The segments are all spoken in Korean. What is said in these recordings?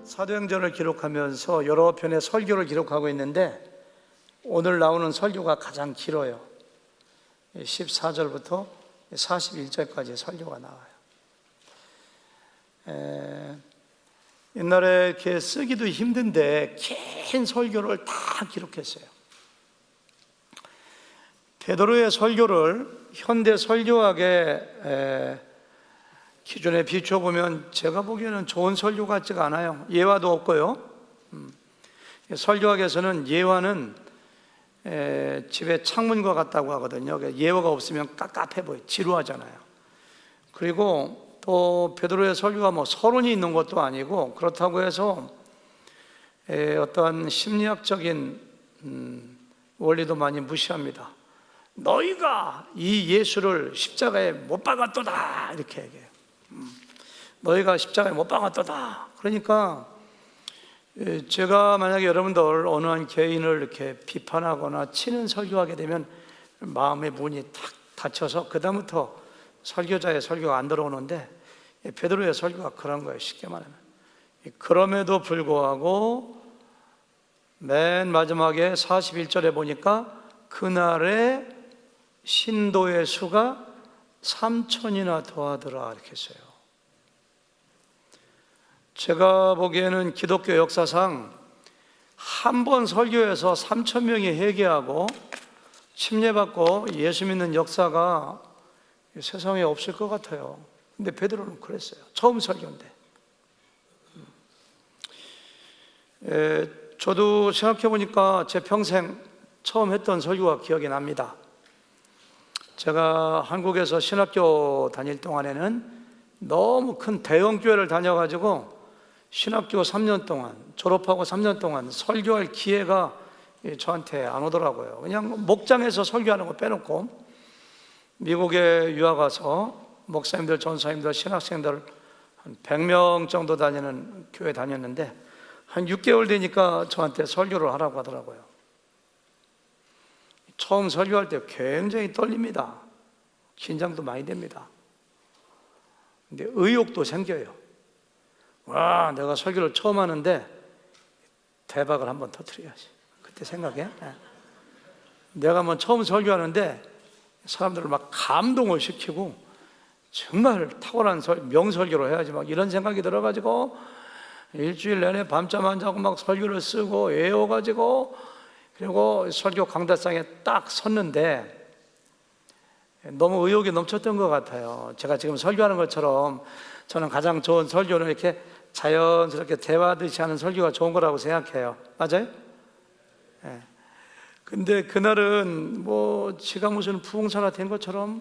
사도행전을 기록하면서 여러 편의 설교를 기록하고 있는데 오늘 나오는 설교가 가장 길어요. 14절부터 41절까지 설교가 나와요. 옛날에 이렇게 쓰기도 힘든데 긴 설교를 다 기록했어요. 베드로의 설교를 현대 설교학의 기준에 비춰보면 제가 보기에는 좋은 설교 같지가 않아요. 예화도 없고요. 설교학에서는 예화는 집에 창문과 같다고 하거든요. 예화가 없으면 깝깝해 보여요. 지루하잖아요. 그리고 또 베드로의 설교가 뭐 서론이 있는 것도 아니고 그렇다고 해서 어떠한 심리학적인 원리도 많이 무시합니다. 너희가 이 예수를 십자가에 못 박았도다 이렇게 얘기해요. 너희가 십자가에 못 박았도다. 그러니까 제가 만약에 여러분들 어느 한 개인을 이렇게 비판하거나 치는 설교하게 되면 마음의 문이 탁 닫혀서 그 다음부터 설교자의 설교가 안 들어오는데 베드로의 설교가 그런 거예요. 쉽게 말하면. 그럼에도 불구하고 맨 마지막에 41절에 보니까 그날에 신도의 수가 3,000이나 더하더라 이렇게 했어요. 제가 보기에는 기독교 역사상 한 번 설교에서 3,000명이 회개하고 침례받고 예수 믿는 역사가 세상에 없을 것 같아요. 근데 베드로는 그랬어요. 처음 설교인데. 저도 생각해 보니까 제 평생 처음 했던 설교가 기억이 납니다. 제가 한국에서 신학교 다닐 동안에는 너무 큰 대형 교회를 다녀가지고 신학교 3년 동안, 졸업하고 3년 동안 설교할 기회가 저한테 안 오더라고요. 그냥 목장에서 설교하는 거 빼놓고 미국에 유학 와서 목사님들, 전사님들, 신학생들 한 100명 정도 다니는 교회 다녔는데 한 6개월 되니까 저한테 설교를 하라고 하더라고요. 처음 설교할 때 굉장히 떨립니다. 긴장도 많이 됩니다. 근데 의욕도 생겨요. 와, 내가 설교를 처음 하는데 대박을 한번 터뜨려야지. 그때 생각해. 내가 뭐 처음 설교하는데 사람들을 막 감동을 시키고 정말 탁월한 명설교를 해야지 막 이런 생각이 들어가지고 일주일 내내 밤잠 안 자고 막 설교를 쓰고 외워가지고 그리고 설교 강단상에 딱 섰는데 너무 의욕이 넘쳤던 것 같아요. 제가 지금 설교하는 것처럼 저는 가장 좋은 설교는 이렇게 자연스럽게 대화하듯이 하는 설교가 좋은 거라고 생각해요. 맞아요? 네. 근데 그날은 뭐 지가 무슨 부흥사가 된 것처럼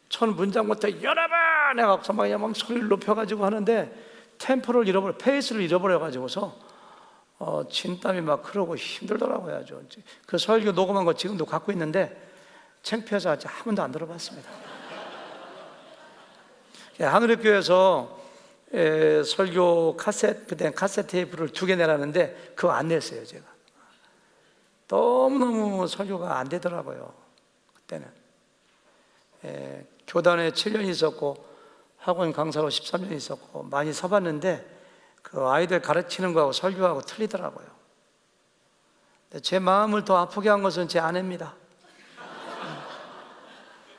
첫 문장부터 여러분 해갖고 막 소리를 높여가지고 하는데 템포를 잃어버려, 페이스를 잃어버려가지고서 진땀이 막 흐르고 힘들더라고요. 아주. 그 설교 녹음한 거 지금도 갖고 있는데 창피해서 아직 한 번도 안 들어봤습니다. 하늘의 교회에서 설교 카세트, 그때 카세트 테이프를 2개 내라는데 그거 안 냈어요. 제가 너무너무 설교가 안 되더라고요. 그때는 교단에 7년 있었고 학원 강사로 13년 있었고 많이 서봤는데 그 아이들 가르치는 거하고 설교하고 틀리더라고요. 제 마음을 더 아프게 한 것은 제 아내입니다.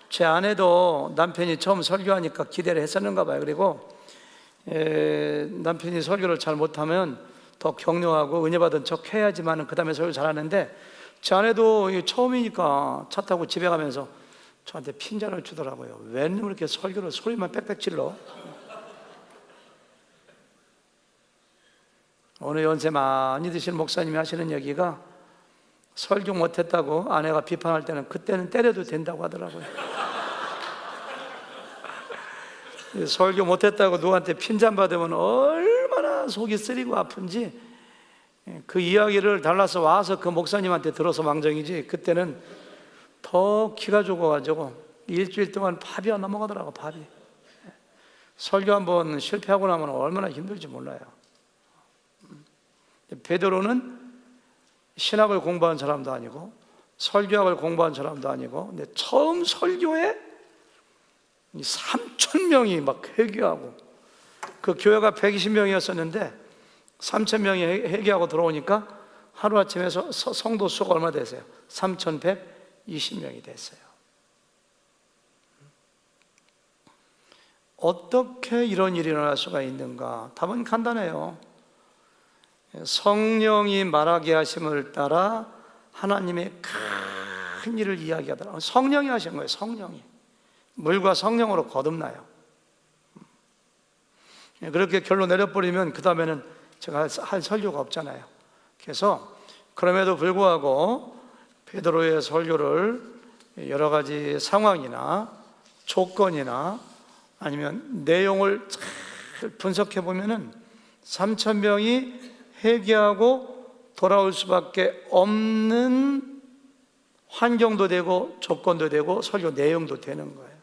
제 아내도 남편이 처음 설교하니까 기대를 했었는가 봐요. 그리고 남편이 설교를 잘 못하면 더 격려하고 은혜 받은 척 해야지만 그 다음에 설교 잘하는데 제 아내도 처음이니까 차 타고 집에 가면서 저한테 핀잔을 주더라고요. 웬 이렇게 설교를 소리만 빽빽 질러. 오늘 연세 많이 드신 목사님이 하시는 얘기가 설교 못했다고 아내가 비판할 때는 그때는 때려도 된다고 하더라고요. 설교 못했다고 누구한테 핀잔 받으면 얼마나 속이 쓰리고 아픈지 그 이야기를 달라서 와서 그 목사님한테 들어서 망정이지 그때는 더 기가 죽어가지고 일주일 동안 밥이 안 넘어가더라고. 밥이. 설교 한번 실패하고 나면 얼마나 힘들지 몰라요. 베드로는 신학을 공부한 사람도 아니고 설교학을 공부한 사람도 아니고 근데 처음 설교에 3,000명이 막 회개하고 그 교회가 120명이었었는데 3,000명이 회개하고 들어오니까 하루아침에 성도 수가 얼마 되세요? 3,120명이 됐어요. 어떻게 이런 일이 일어날 수가 있는가? 답은 간단해요. 성령이 말하게 하심을 따라 하나님의 큰 일을 이야기하더라. 성령이 하신 거예요. 성령이 물과 성령으로 거듭나요. 그렇게 결론 내려버리면 그 다음에는 제가 할 설교가 없잖아요. 그래서 그럼에도 불구하고 베드로의 설교를 여러 가지 상황이나 조건이나 아니면 내용을 잘 분석해 보면은 3,000명이 회개하고 돌아올 수밖에 없는 환경도 되고 조건도 되고 설교 내용도 되는 거예요.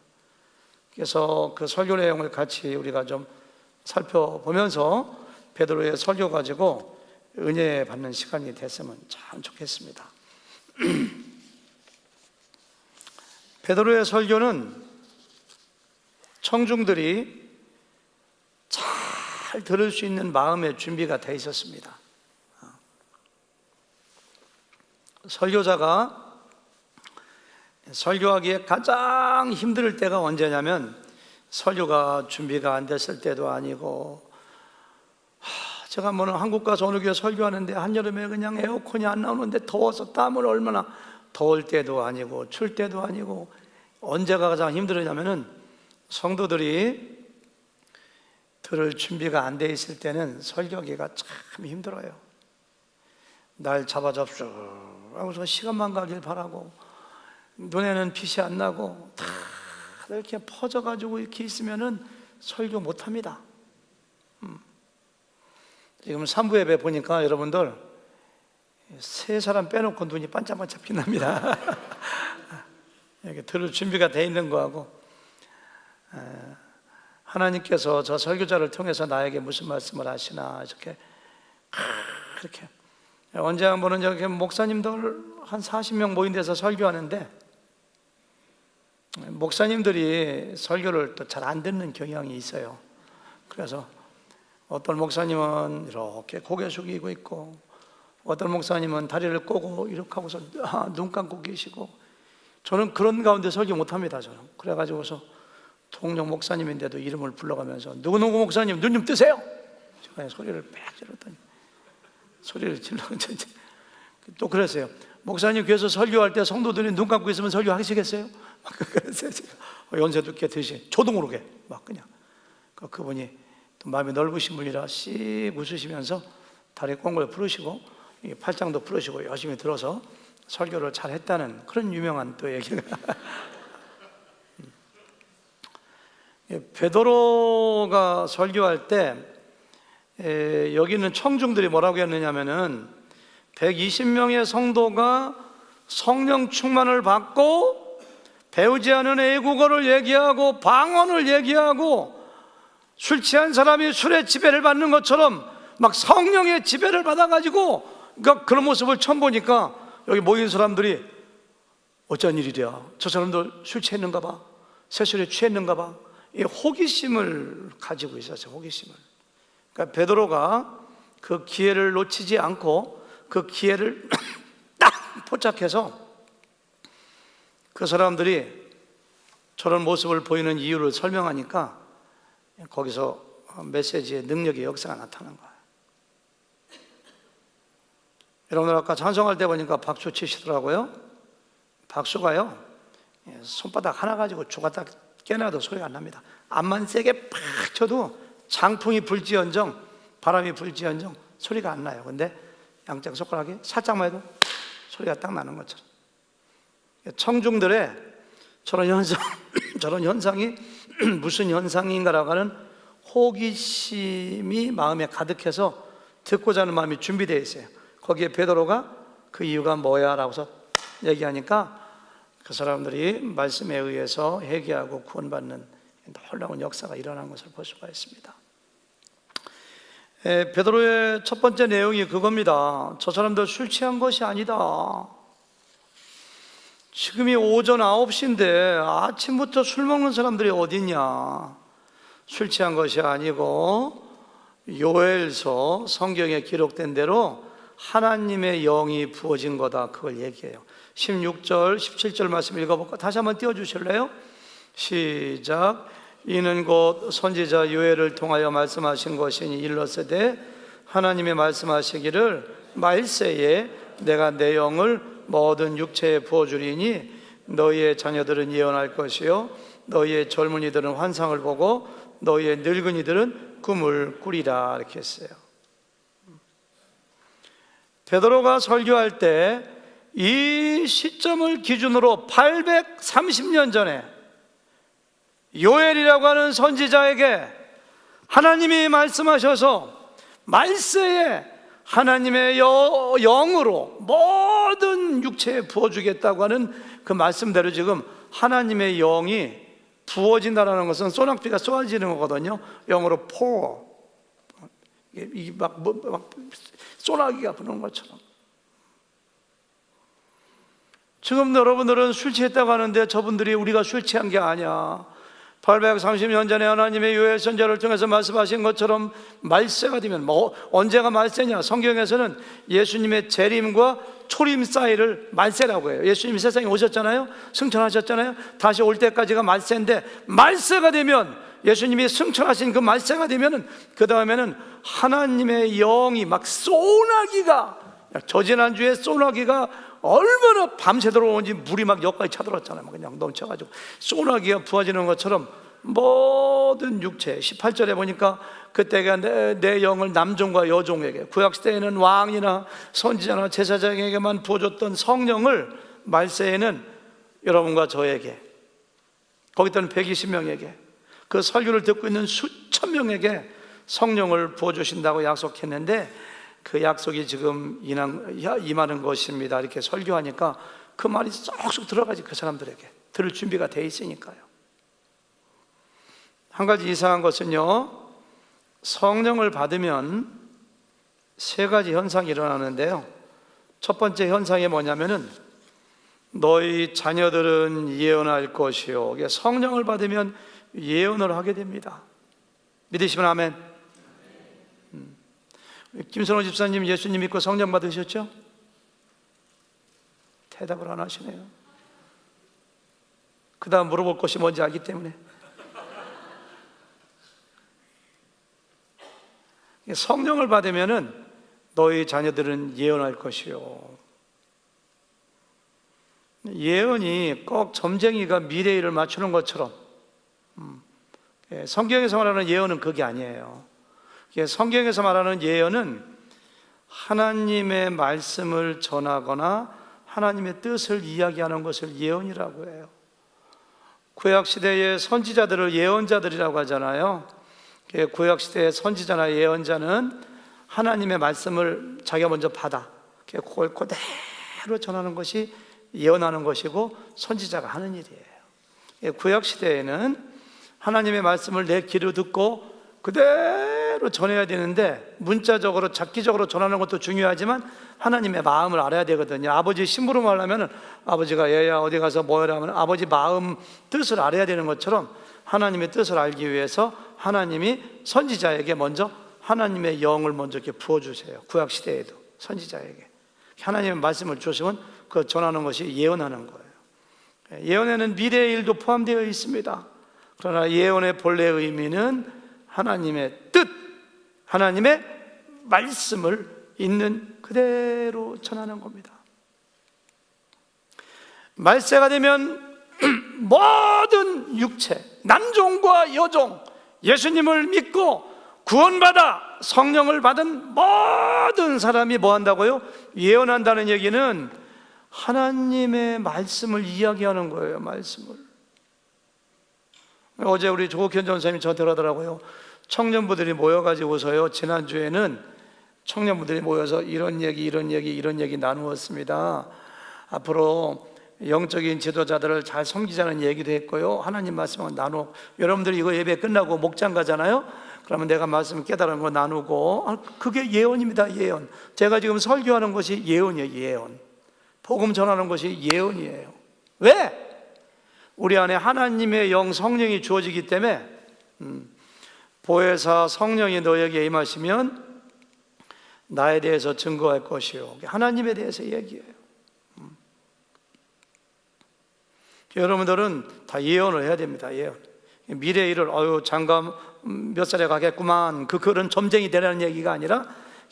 그래서 그 설교 내용을 같이 우리가 좀 살펴보면서 베드로의 설교 가지고 은혜 받는 시간이 됐으면 참 좋겠습니다. 베드로의 설교는 청중들이 잘 들을 수 있는 마음의 준비가 돼 있었습니다. 설교자가 설교하기에 가장 힘들 때가 언제냐면 설교가 준비가 안 됐을 때도 아니고, 제가 뭐는 한국 가서 어느 교회 설교하는데 한여름에 그냥 에어컨이 안 나오는데 더워서 땀을 얼마나, 더울 때도 아니고 출 때도 아니고, 언제가 가장 힘들었냐면은 성도들이 들을 준비가 안 돼 있을 때는 설교하기가 참 힘들어요. 날 잡아잡수 하고서 시간만 가길 바라고, 눈에는 빛이 안 나고 다 이렇게 퍼져가지고 이렇게 있으면은 설교 못 합니다. 지금 3부 예배 보니까 여러분들 세 사람 빼놓고 눈이 반짝반짝 빛납니다. 이렇게 들을 준비가 돼 있는 거하고, 하나님께서 저 설교자를 통해서 나에게 무슨 말씀을 하시나, 이렇게 언제 한 번은 저렇게 목사님들 한 40명 모인 데서 설교하는데, 목사님들이 설교를 또 잘 안 듣는 경향이 있어요. 그래서 어떤 목사님은 이렇게 고개 숙이고 있고, 어떤 목사님은 다리를 꼬고 이렇게 하고서 눈 감고 계시고, 저는 그런 가운데 설교 못합니다. 저는 그래가지고서 동료 목사님인데도 이름을 불러가면서 누구누구 목사님 눈 좀 뜨세요. 제가 소리를 빽 질렀더니, 소리를 질렀더니 또 그랬어요. 목사님 교회에서 설교할 때 성도들이 눈 감고 있으면 설교하시겠어요? 막 그랬어요. 연세도 꽤 드시 저도 모르게 막 그냥 그분이 또 마음이 넓으신 분이라 씩 웃으시면서 다리 꽁을 풀으시고 팔짱도 풀으시고 열심히 들어서 설교를 잘 했다는 그런 유명한 또 얘기가 베드로가 설교할 때 여기 있는 청중들이 뭐라고 했느냐면은 120명의 성도가 성령 충만을 받고 배우지 않은 외국어를 얘기하고 방언을 얘기하고 술 취한 사람이 술의 지배를 받는 것처럼 막 성령의 지배를 받아가지고, 그러니까 그런 모습을 처음 보니까 여기 모인 사람들이 어쩐 일이랴, 저 사람들 술 취했는가 봐, 새술에 취했는가 봐, 이 호기심을 가지고 있었어요. 호기심을. 그러니까 베드로가 그 기회를 놓치지 않고 그 기회를 딱 포착해서 그 사람들이 저런 모습을 보이는 이유를 설명하니까 거기서 메시지의 능력의 역사가 나타난 거예요. 여러분들 아까 찬송할 때 보니까 박수 치시더라고요. 박수가요, 손바닥 하나 가지고 죽었다 깨나도 소리가 안 납니다. 암만 세게 팍 쳐도 장풍이 불지언정 바람이 불지언정 소리가 안 나요. 근데 양쪽 손가락이 살짝만 해도 소리가 딱 나는 것처럼, 청중들의 저런 현상이 무슨 현상인가라고 하는 호기심이 마음에 가득해서 듣고자 하는 마음이 준비되어 있어요. 거기에 베드로가 그 이유가 뭐야? 라고서 얘기하니까 그 사람들이 말씀에 의해서 회개하고 구원받는 놀라운 역사가 일어난 것을 볼 수가 있습니다. 베드로의 첫 번째 내용이 그겁니다. 저 사람들 술 취한 것이 아니다. 지금이 오전 9시인데 아침부터 술 먹는 사람들이 어딨냐. 술 취한 것이 아니고 요엘서 성경에 기록된 대로 하나님의 영이 부어진 거다, 그걸 얘기해요. 16절, 17절 말씀 읽어볼까? 다시 한번 띄워주실래요? 시작. 이는 곧 선지자 요엘을 통하여 말씀하신 것이니 일러스되 하나님이 말씀하시기를 말세에 내가 내 영을 모든 육체에 부어주리니 너희의 자녀들은 예언할 것이요 너희의 젊은이들은 환상을 보고 너희의 늙은이들은 꿈을 꾸리라, 이렇게 했어요. 베드로가 설교할 때 이 시점을 기준으로 830년 전에 요엘이라고 하는 선지자에게 하나님이 말씀하셔서 말세에 하나님의 영으로 모든 육체에 부어주겠다고 하는 그 말씀대로 지금 하나님의 영이 부어진다는 것은 소낙비가 쏟아지는 거거든요. 영어로 pour, 막 소나기가 부는 것처럼. 지금 여러분들은 술 취했다고 하는데 저분들이 우리가 술 취한 게 아니야. 830년 전에 하나님의 요엘 선지자를 통해서 말씀하신 것처럼 말세가 되면, 언제가 말세냐? 성경에서는 예수님의 재림과 초림 사이를 말세라고 해요. 예수님이 세상에 오셨잖아요. 승천하셨잖아요. 다시 올 때까지가 말세인데, 말세가 되면, 예수님이 승천하신 그 말세가 되면은 그 다음에는 하나님의 영이 막 소나기가, 저지난주에 소나기가 얼마나 밤새도록 온지 물이 막 여기까지 차들었잖아요. 그냥 넘쳐가지고 소나기가 부어지는 것처럼 모든 육체, 18절에 보니까 그때가 내 영을 남종과 여종에게, 구약시대에는 왕이나 선지자나 제사장에게만 부어줬던 성령을 말세에는 여러분과 저에게, 거기 있던 120명에게, 그 설교를 듣고 있는 수천 명에게 성령을 부어주신다고 약속했는데 그 약속이 지금 임하는 것입니다. 이렇게 설교하니까 그 말이 쏙쏙 들어가지. 그 사람들에게 들을 준비가 돼 있으니까요. 한 가지 이상한 것은요, 성령을 받으면 세 가지 현상이 일어나는데요. 첫 번째 현상이 뭐냐면은 너희 자녀들은 예언할 것이요. 성령을 받으면 예언을 하게 됩니다. 믿으시면 아멘. 김선호 집사님 예수님 믿고 성령 받으셨죠? 대답을 안 하시네요. 그 다음 물어볼 것이 뭔지 알기 때문에. 성령을 받으면은 너희 자녀들은 예언할 것이요. 예언이 꼭 점쟁이가 미래 일을 맞추는 것처럼, 성경에서 말하는 예언은 그게 아니에요. 성경에서 말하는 예언은 하나님의 말씀을 전하거나 하나님의 뜻을 이야기하는 것을 예언이라고 해요. 구약시대의 선지자들을 예언자들이라고 하잖아요. 구약시대의 선지자나 예언자는 하나님의 말씀을 자기가 먼저 받아 그걸 그대로 전하는 것이 예언하는 것이고 선지자가 하는 일이에요. 구약시대에는 하나님의 말씀을 내 귀로 듣고 그대로 전해야 되는데, 문자적으로 잡기적으로 전하는 것도 중요하지만 하나님의 마음을 알아야 되거든요. 아버지 심부름을 하려면 아버지가 얘야 어디 가서 뭐 해라 하면 아버지 마음 뜻을 알아야 되는 것처럼 하나님의 뜻을 알기 위해서 하나님이 선지자에게 먼저 하나님의 영을 먼저 이렇게 부어주세요. 구약시대에도 선지자에게 하나님의 말씀을 주시면 그 전하는 것이 예언하는 거예요. 예언에는 미래의 일도 포함되어 있습니다. 그러나 예언의 본래 의미는 하나님의 뜻, 하나님의 말씀을 있는 그대로 전하는 겁니다. 말세가 되면 모든 육체, 남종과 여종, 예수님을 믿고 구원받아 성령을 받은 모든 사람이 뭐 한다고요? 예언한다는 얘기는 하나님의 말씀을 이야기하는 거예요. 말씀을. 어제 우리 조국현 전사님이 저한테 그러더라고요. 청년부들이 모여가지고서요, 지난주에는 청년부들이 모여서 이런 얘기 나누었습니다. 앞으로 영적인 지도자들을 잘 섬기자는 얘기도 했고요, 하나님 말씀을 나누고, 여러분들이 이거 예배 끝나고 목장 가잖아요. 그러면 내가 말씀 깨달은 거 나누고, 그게 예언입니다. 예언. 제가 지금 설교하는 것이 예언이에요. 예언. 복음 전하는 것이 예언이에요. 왜? 우리 안에 하나님의 영 성령이 주어지기 때문에 보혜사 성령이 너에게 임하시면 나에 대해서 증거할 것이요. 하나님에 대해서 얘기해요. 여러분들은 다 예언을 해야 됩니다. 예언. 미래 일을 장가 몇 살에 가겠구만, 그런 점쟁이 되라는 얘기가 아니라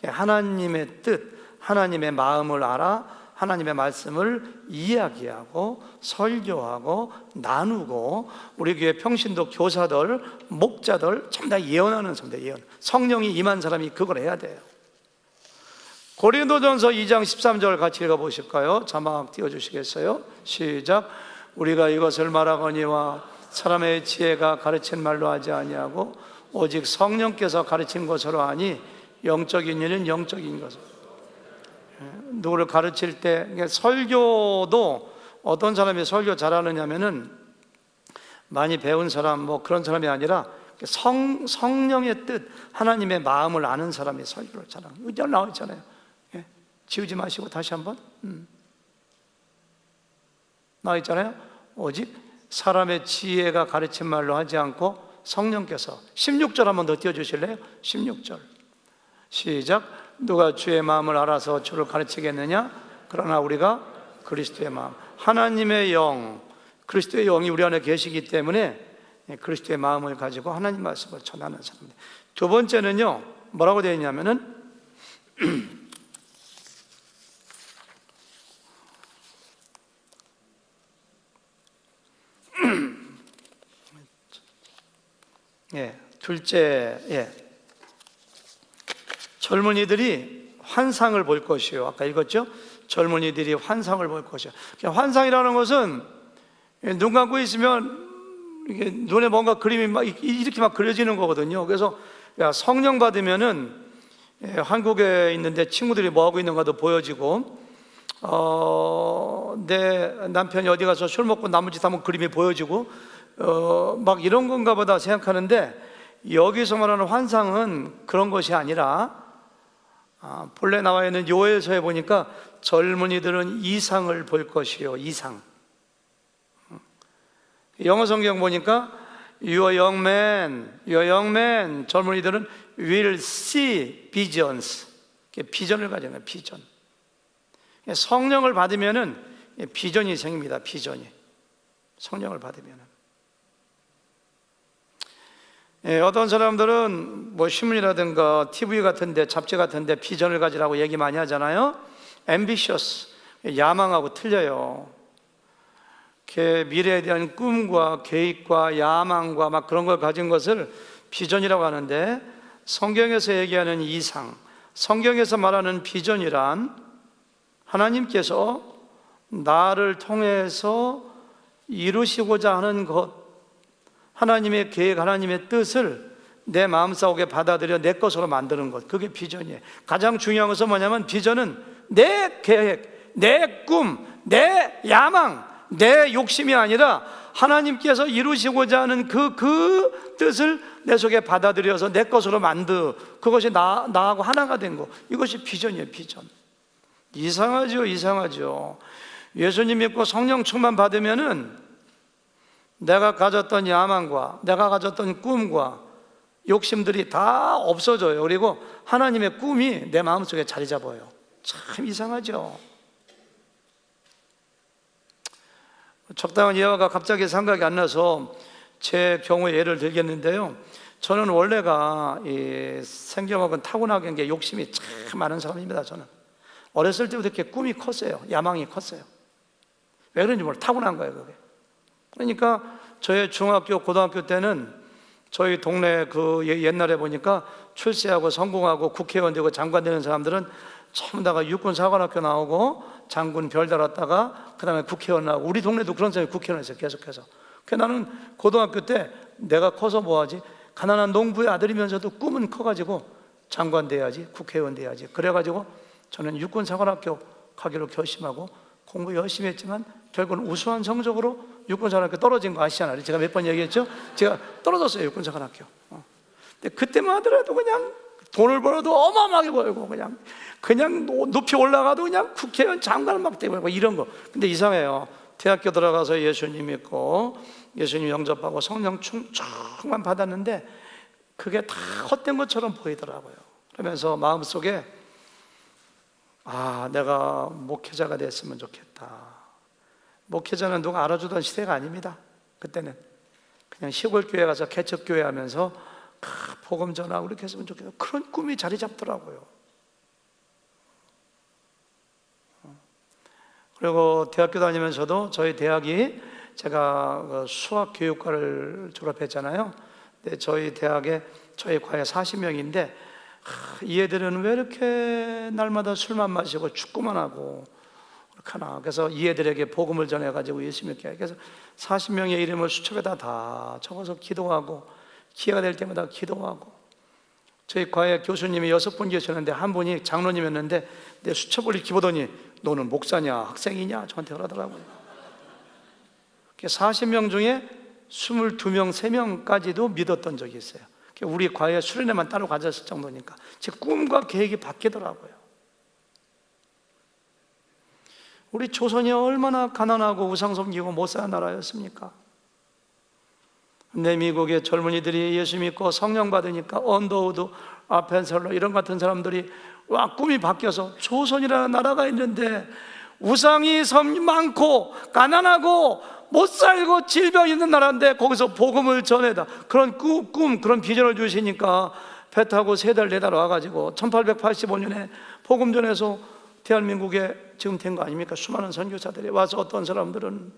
하나님의 뜻, 하나님의 마음을 알아 하나님의 말씀을 이야기하고 설교하고 나누고, 우리 교회 평신도 교사들, 목자들 전부 다 예언하는 사람들, 예언. 성령이 임한 사람이 그걸 해야 돼요. 고린도전서 2장 13절 같이 읽어보실까요? 자막 띄워주시겠어요? 시작. 우리가 이것을 말하거니와 사람의 지혜가 가르친 말로 하지 아니하고 오직 성령께서 가르친 것으로 하니 영적인 일은 영적인 것으로. 누구를 가르칠 때, 설교도 어떤 사람이 설교 잘하느냐면은 많이 배운 사람 그런 사람이 아니라 성령의 뜻, 하나님의 마음을 아는 사람이 설교를 잘하는. 이거 나와 있잖아요. 지우지 마시고 다시 한번. 나와 있잖아요. 오직 사람의 지혜가 가르친 말로 하지 않고 성령께서. 16절 한번 더 띄워주실래요? 16절 시작. 누가 주의 마음을 알아서 주를 가르치겠느냐? 그러나 우리가 그리스도의 마음, 하나님의 영, 그리스도의 영이 우리 안에 계시기 때문에 그리스도의 마음을 가지고 하나님 말씀을 전하는 사람입니다. 두 번째는요, 뭐라고 되어 있냐면은 둘째, 젊은이들이 환상을 볼 것이요. 아까 읽었죠? 젊은이들이 환상을 볼 것이요. 환상이라는 것은 눈 감고 있으면 이게 눈에 뭔가 그림이 막 이렇게 막 그려지는 거거든요. 그래서 성령 받으면은 한국에 있는데 친구들이 뭐 하고 있는가도 보여지고, 내 남편이 어디 가서 술 먹고 나머지 하면 그림이 보여지고, 막 이런 건가 보다 생각하는데, 여기서 말하는 환상은 그런 것이 아니라, 본래 나와 있는 요엘서에 보니까 젊은이들은 이상을 볼 것이요. 이상. 영어 성경 보니까 Your young men, 젊은이들은 will see visions. 비전을 가지는 거예요. 비전. 성령을 받으면은 비전이 생깁니다. 비전이. 성령을 받으면은. 어떤 사람들은 신문이라든가 TV 같은데, 잡지 같은데 비전을 가지라고 얘기 많이 하잖아요. ambitious, 야망하고 틀려요. 미래에 대한 꿈과 계획과 야망과 막 그런 걸 가진 것을 비전이라고 하는데, 성경에서 얘기하는 이상, 성경에서 말하는 비전이란 하나님께서 나를 통해서 이루시고자 하는 것, 하나님의 계획, 하나님의 뜻을 내 마음속에 받아들여 내 것으로 만드는 것, 그게 비전이에요. 가장 중요한 것은 뭐냐면, 비전은 내 계획, 내 꿈, 내 야망, 내 욕심이 아니라 하나님께서 이루시고자 하는 그 뜻을 내 속에 받아들여서 내 것으로 그것이 나하고 하나가 된 것, 이것이 비전이에요. 비전. 이상하죠. 예수님 믿고 성령 충만 받으면은 내가 가졌던 야망과 내가 가졌던 꿈과 욕심들이 다 없어져요. 그리고 하나님의 꿈이 내 마음속에 자리 잡아요. 참 이상하죠. 적당한 예화가 갑자기 생각이 안 나서 제 경우에 예를 들겠는데요, 저는 원래가 이 생경학은 타고나게 게 욕심이 참 많은 사람입니다. 저는 어렸을 때부터 이렇게 꿈이 컸어요. 야망이 컸어요. 왜 그런지 몰라요. 타고난 거예요, 그게. 그러니까 저의 중학교, 고등학교 때는 저희 동네 옛날에 보니까 출세하고 성공하고 국회의원 되고 장관 되는 사람들은 전부 다가 육군사관학교 나오고 장군 별 달았다가 그 다음에 국회의원 나오고, 우리 동네도 그런 사람이 국회의원 했어요. 계속해서. 그래서 나는 고등학교 때 내가 커서 뭐하지? 가난한 농부의 아들이면서도 꿈은 커가지고 장관 돼야지, 국회의원 돼야지. 그래가지고 저는 육군사관학교 가기로 결심하고 공부 열심히 했지만 결국은 우수한 성적으로 육군사관학교 떨어진 거 아시잖아요. 제가 몇 번 얘기했죠? 제가 떨어졌어요, 육군사관학교. 근데 그때만 하더라도 그냥 돈을 벌어도 어마어마하게 벌고 그냥 높이 올라가도 그냥 국회의원 장관을 막 되고 이런 거. 근데 이상해요. 대학교 들어가서 예수님 믿고 예수님 영접하고 성령 충만 받았는데 그게 다 헛된 것처럼 보이더라고요. 그러면서 마음속에 내가 목회자가 됐으면 좋겠다. 목회자는 누가 알아주던 시대가 아닙니다. 그때는 그냥 시골 교회 가서 개척교회 하면서 복음 전하고 그렇게 했으면 좋겠다. 그런 꿈이 자리 잡더라고요. 그리고 대학교 다니면서도 저희 대학이 제가 수학교육과를 졸업했잖아요. 근데 저희 대학에 저희 과에 40명인데 이 애들은 왜 이렇게 날마다 술만 마시고 축구만 하고 그렇게 하나. 그래서 이 애들에게 복음을 전해가지고 예수 믿게 하고, 그래서 40명의 이름을 수첩에다 다 적어서 기도하고 기회가 될 때마다 기도하고. 저희 과에 교수님이 6분 계셨는데 한 분이 장로님이었는데 내 수첩을 이렇게 보더니 너는 목사냐 학생이냐 저한테 그러더라고요. 40명 중에 22명, 3명까지도 믿었던 적이 있어요. 우리 과에 수련회만 따로 가졌을 정도니까 제 꿈과 계획이 바뀌더라고요. 우리 조선이 얼마나 가난하고 우상 섬기고 못 사는 나라였습니까? 근데 미국의 젊은이들이 예수 믿고 성령 받으니까 언더우드, 아펜셀러 이런 같은 사람들이 꿈이 바뀌어서 조선이라는 나라가 있는데 우상이 많고 가난하고 못 살고 질병 있는 나라인데 거기서 복음을 전해다, 그런 꿈, 그런 비전을 주시니까 배 타고 3달 4달 와가지고 1885년에 복음 전해서 대한민국에 지금 된 거 아닙니까? 수많은 선교사들이 와서 어떤 사람들은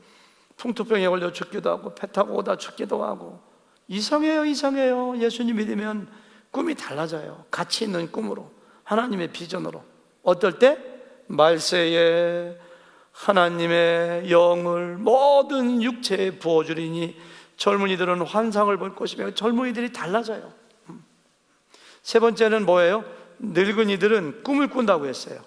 풍토병에 걸려 죽기도 하고 배 타고 오다 죽기도 하고. 이상해요. 예수님 믿으면 꿈이 달라져요. 가치 있는 꿈으로, 하나님의 비전으로. 어떨 때? 말세에 하나님의 영을 모든 육체에 부어주리니 젊은이들은 환상을 볼 것이며. 젊은이들이 달라져요. 세 번째는 뭐예요? 늙은이들은 꿈을 꾼다고 했어요.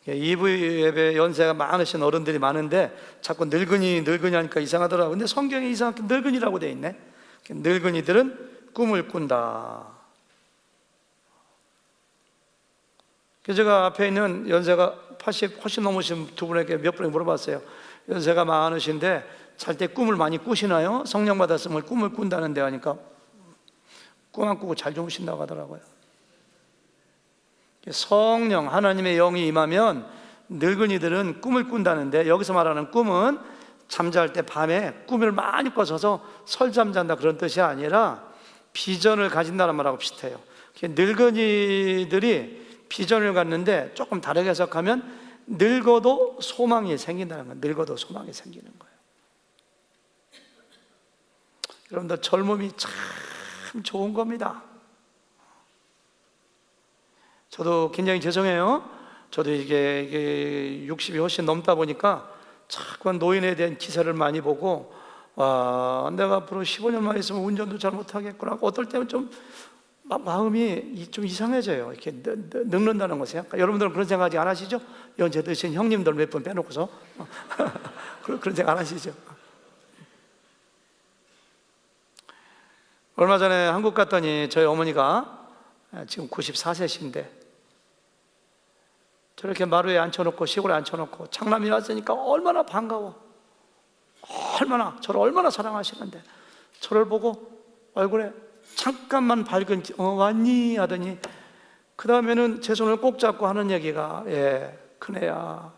2부 예배 연세가 많으신 어른들이 많은데 자꾸 늙은이 하니까 이상하더라고요. 근데 성경에 이상하게 늙은이라고 돼 있네. 늙은이들은 꿈을 꾼다. 그래서 제가 앞에 있는 연세가 80 훨씬 넘으신 두 분에게 몇 분에 물어봤어요. 연세가 많으신데 잘 때 꿈을 많이 꾸시나요? 성령 받았으면 꿈을 꾼다는데 하니까 꿈 안 꾸고 잘 주무신다고 하더라고요. 성령, 하나님의 영이 임하면 늙은이들은 꿈을 꾼다는데, 여기서 말하는 꿈은 잠잘 때 밤에 꿈을 많이 꿔서 설잠 잔다 그런 뜻이 아니라 비전을 가진다는 말하고 비슷해요. 늙은이들이 비전을 갖는데 조금 다르게 해석하면 늙어도 소망이 생긴다는 거예요. 늙어도 소망이 생기는 거예요. 여러분들, 젊음이 참 좋은 겁니다. 저도 굉장히 죄송해요. 저도 이게 60이 훨씬 넘다 보니까 자꾸 노인에 대한 기사를 많이 보고, 내가 앞으로 15년만 있으면 운전도 잘 못하겠구나. 어떨 때는 좀 마음이 좀 이상해져요. 이렇게 늙는다는 것에. 여러분들은 그런 생각 아직 안 하시죠? 연세 드신 형님들 몇 분 빼놓고서 그런 생각 안 하시죠? 얼마 전에 한국 갔더니 저희 어머니가 지금 94세신데 저렇게 마루에 앉혀놓고 시골에 앉혀놓고 장남이 왔으니까 얼마나 반가워, 저를 얼마나 사랑하시는데 저를 보고 얼굴에 잠깐만 밝은 왔니? 하더니 그 다음에는 제 손을 꼭 잡고 하는 얘기가, 큰애야,